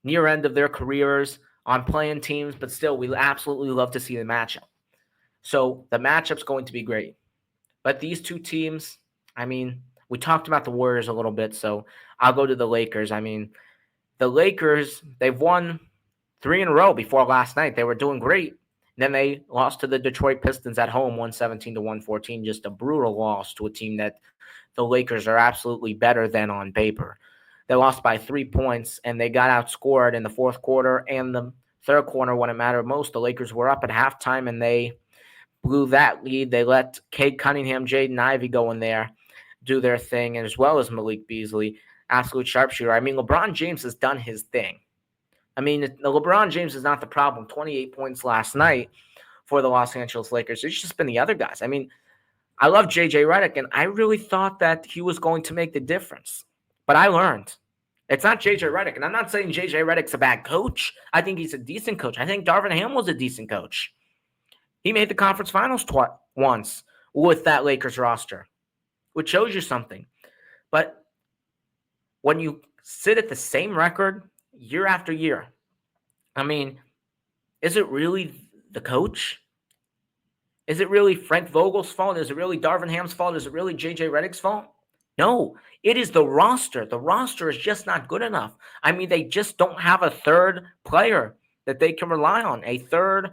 near end of their careers on playing teams, but still, we absolutely love to see the matchup. So the matchup's going to be great. But these two teams, I mean, we talked about the Warriors a little bit, so I'll go to the Lakers. I mean, the Lakers, they've won 3 in a row before last night. They were doing great. Then they lost to the Detroit Pistons at home, 117-114, just a brutal loss to a team that the Lakers are absolutely better than on paper. They lost by 3 points, and they got outscored in the fourth quarter and the third quarter when it mattered most. The Lakers were up at halftime, and they blew that lead. They let Cade Cunningham, Jaden Ivey go in there, do their thing, and as well as Malik Beasley, absolute sharpshooter. I mean, LeBron James has done his thing. I mean, LeBron James is not the problem. 28 points last night for the Los Angeles Lakers. It's just been the other guys. I mean, I love J.J. Redick, and I really thought that he was going to make the difference. But I learned. It's not J.J. Redick, and I'm not saying J.J. Redick's a bad coach. I think he's a decent coach. I think Darvin Ham was a decent coach. He made the conference finals once with that Lakers roster, which shows you something. But when you sit at the same record year after year, I mean, is it really the coach? Is it really Frank Vogel's fault? Is it really Darvin Ham's fault? Is it really J.J. Redick's fault? No, it is the roster. The roster is just not good enough. I mean, they just don't have a third player that they can rely on, a third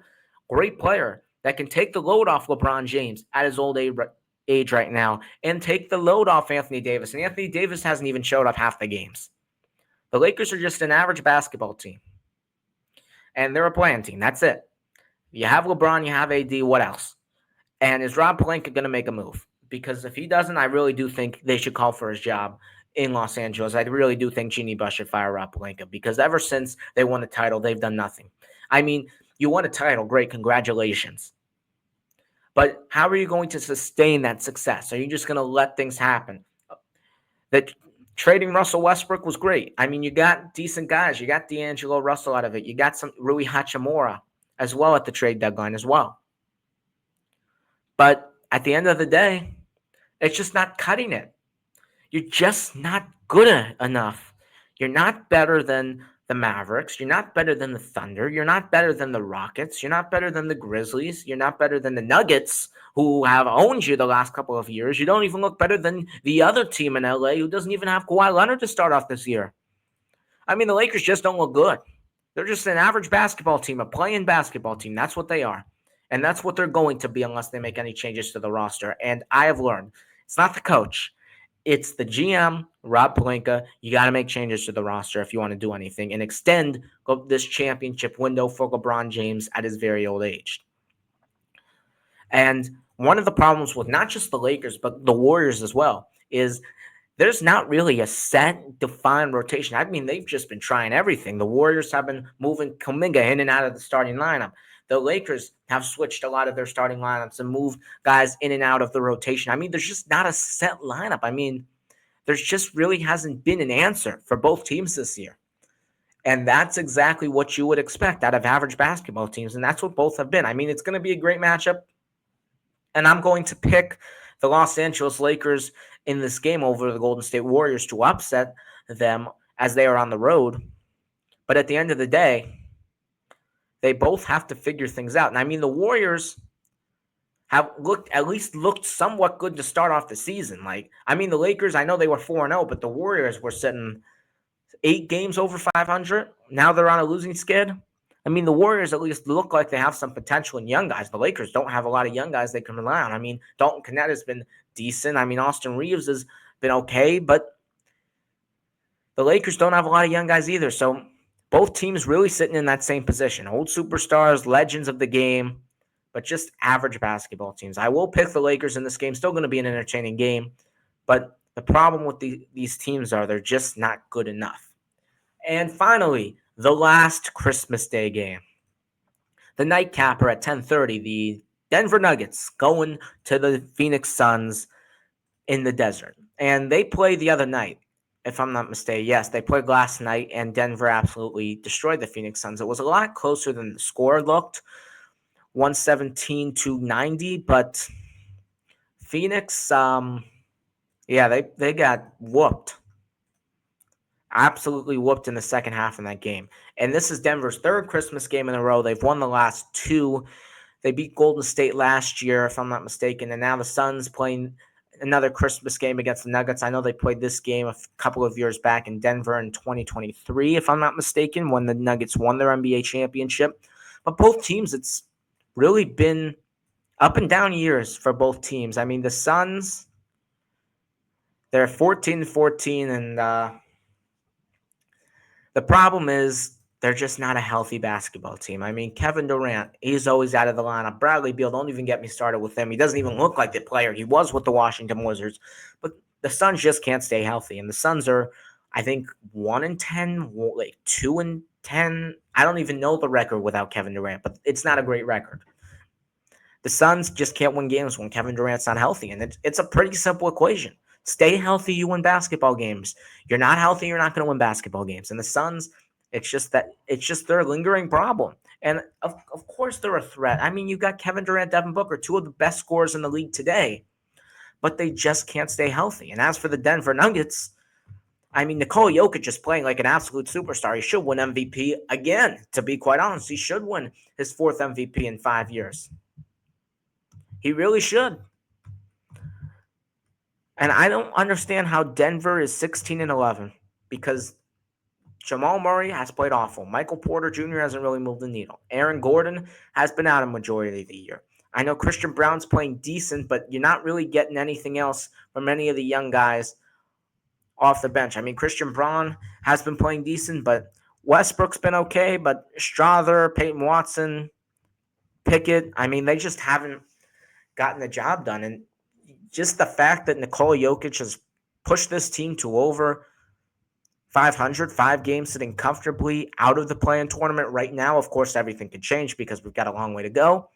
great player that can take the load off LeBron James at his old age right now and take the load off Anthony Davis. And Anthony Davis hasn't even showed up half the games. The Lakers are just an average basketball team. And they're a playing team. That's it. You have LeBron, you have AD, what else? And is Rob Pelinka going to make a move? Because if he doesn't, I really do think they should call for his job in Los Angeles. I really do think Jimmy Butler should fire Rob Pelinka because ever since they won the title, they've done nothing. I mean, you won a title, great, congratulations. But how are you going to sustain that success? Are you just going to let things happen? That trading Russell Westbrook was great. I mean, you got decent guys. You got D'Angelo Russell out of it. You got some Rui Hachimura as well at the trade deadline as well. But at the end of the day, it's just not cutting it. You're just not good enough. You're not better than the Mavericks. You're not better than the Thunder. You're not better than the Rockets. You're not better than the Grizzlies. You're not better than the Nuggets, who have owned you the last couple of years. You don't even look better than the other team in LA who doesn't even have Kawhi Leonard to start off this year. I mean, the Lakers just don't look good. They're just an average basketball team, a playing basketball team. That's what they are. And that's what they're going to be unless they make any changes to the roster. And I have learned, it's not the coach. It's the GM, Rob Pelinka. You got to make changes to the roster if you want to do anything and extend this championship window for LeBron James at his very old age. And one of the problems with not just the Lakers, but the Warriors as well, is there's not really a set, defined rotation. I mean, they've just been trying everything. The Warriors have been moving Kuminga in and out of the starting lineup. The Lakers have switched a lot of their starting lineups and moved guys in and out of the rotation. I mean, there's just not a set lineup. I mean, there's just really hasn't been an answer for both teams this year. And that's exactly what you would expect out of average basketball teams. And that's what both have been. I mean, it's going to be a great matchup. And I'm going to pick the Los Angeles Lakers in this game over the Golden State Warriors to upset them as they are on the road. But at the end of the day, they both have to figure things out. And I mean, the Warriors have looked somewhat good to start off the season. Like, I mean, the Lakers, I know they were 4-0, but the Warriors were sitting 8 games over 500. Now they're on a losing skid. I mean, the Warriors at least look like they have some potential in young guys. The Lakers don't have a lot of young guys they can rely on. I mean, Dalton Knecht has been decent. I mean, Austin Reeves has been okay, but the Lakers don't have a lot of young guys either. So both teams really sitting in that same position. Old superstars, legends of the game, but just average basketball teams. I will pick the Lakers in this game. Still going to be an entertaining game, but the problem with these teams are they're just not good enough. And finally, the last Christmas Day game. The nightcapper at 10:30, the Denver Nuggets going to the Phoenix Suns in the desert. And they played the other night, if I'm not mistaken. Yes, they played last night, and Denver absolutely destroyed the Phoenix Suns. It was a lot closer than the score looked, 117-90, but Phoenix, they got whooped. Absolutely whooped in the second half in that game. And this is Denver's third Christmas game in a row. They've won the last 2. They beat Golden State last year, if I'm not mistaken, and now the Suns playing another Christmas game against the Nuggets. I know they played this game a couple of years back in Denver in 2023, if I'm not mistaken, when the Nuggets won their NBA championship. But both teams, it's really been up and down years for both teams. I mean, the Suns, they're 14-14, and the problem is they're just not a healthy basketball team. I mean, Kevin Durant, he's always out of the lineup. Bradley Beal, don't even get me started with him. He doesn't even look like the player he was with the Washington Wizards. But the Suns just can't stay healthy. And the Suns are, I think, 1-10, like 2-10. I don't even know the record without Kevin Durant, but it's not a great record. The Suns just can't win games when Kevin Durant's not healthy. And it's a pretty simple equation. Stay healthy, you win basketball games. You're not healthy, you're not going to win basketball games. And the Suns, it's just their lingering problem. And of course they're a threat. I mean, you got Kevin Durant, Devin Booker, 2 of the best scorers in the league today, but they just can't stay healthy. And as for the Denver Nuggets, I mean, Nikola Jokic is playing like an absolute superstar. He should win MVP again, to be quite honest. He should win his 4th MVP in 5 years. He really should. And I don't understand how Denver is 16-11 because Jamal Murray has played awful. Michael Porter Jr. hasn't really moved the needle. Aaron Gordon has been out a majority of the year. I know Christian Brown's playing decent, but you're not really getting anything else from any of the young guys off the bench. I mean, Christian Braun has been playing decent, but Westbrook's been okay. But Strother, Peyton Watson, Pickett, I mean, they just haven't gotten the job done. And just the fact that Nikola Jokic has pushed this team to over 500, 5 games sitting comfortably out of the play-in tournament right now. Of course, everything could change because we've got a long way to go.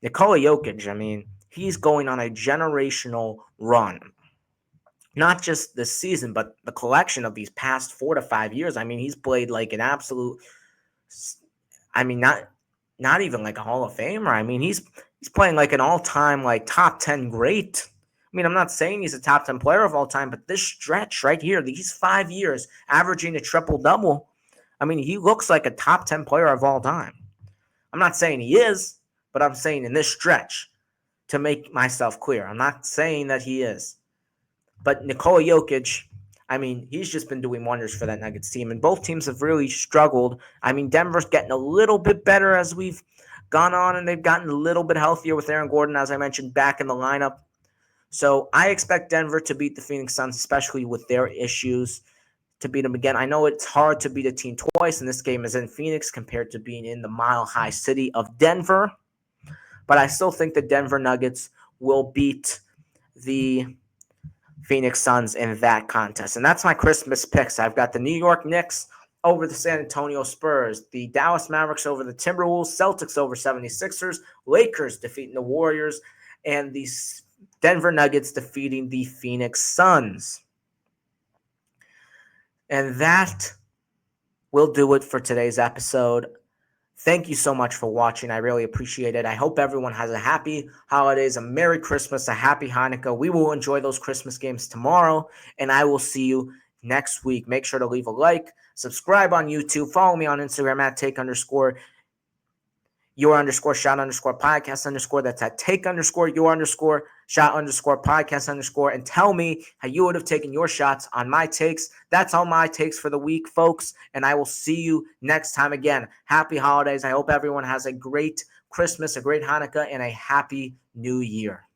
Nikola Jokic, I mean, he's going on a generational run. Not just this season, but the collection of these past 4 to 5 years. I mean, he's played like an absolute, I mean, not even like a Hall of Famer. I mean, he's playing like an all-time, like, top 10 great. I mean, I'm not saying he's a top 10 player of all time, but this stretch right here, these 5 years, averaging a triple-double, I mean, he looks like a top 10 player of all time. I'm not saying he is, but I'm saying in this stretch, to make myself clear. I'm not saying that he is. But Nikola Jokic, I mean, he's just been doing wonders for that Nuggets team. And both teams have really struggled. I mean, Denver's getting a little bit better as we've gone on, and they've gotten a little bit healthier with Aaron Gordon, as I mentioned, back in the lineup. So I expect Denver to beat the Phoenix Suns, especially with their issues, to beat them again. I know it's hard to beat a team twice, and this game is in Phoenix compared to being in the mile-high city of Denver. But I still think the Denver Nuggets will beat the Phoenix Suns in that contest. And that's my Christmas picks. I've got the New York Knicks over the San Antonio Spurs, the Dallas Mavericks over the Timberwolves, Celtics over 76ers, Lakers defeating the Warriors, and the Denver Nuggets defeating the Phoenix Suns. And that will do it for today's episode. Thank you so much for watching. I really appreciate it. I hope everyone has a happy holidays, a Merry Christmas, a Happy Hanukkah. We will enjoy those Christmas games tomorrow, and I will see you next week. Make sure to leave a like, subscribe on YouTube, follow me on Instagram at @take_. your underscore shot underscore podcast underscore. That's at take underscore your underscore shot underscore podcast underscore, and tell me how you would have taken your shots on my takes. That's all my takes for the week, folks, and I will see you next time. Again, happy holidays. I hope everyone has a great Christmas, a great Hanukkah, and a happy new year.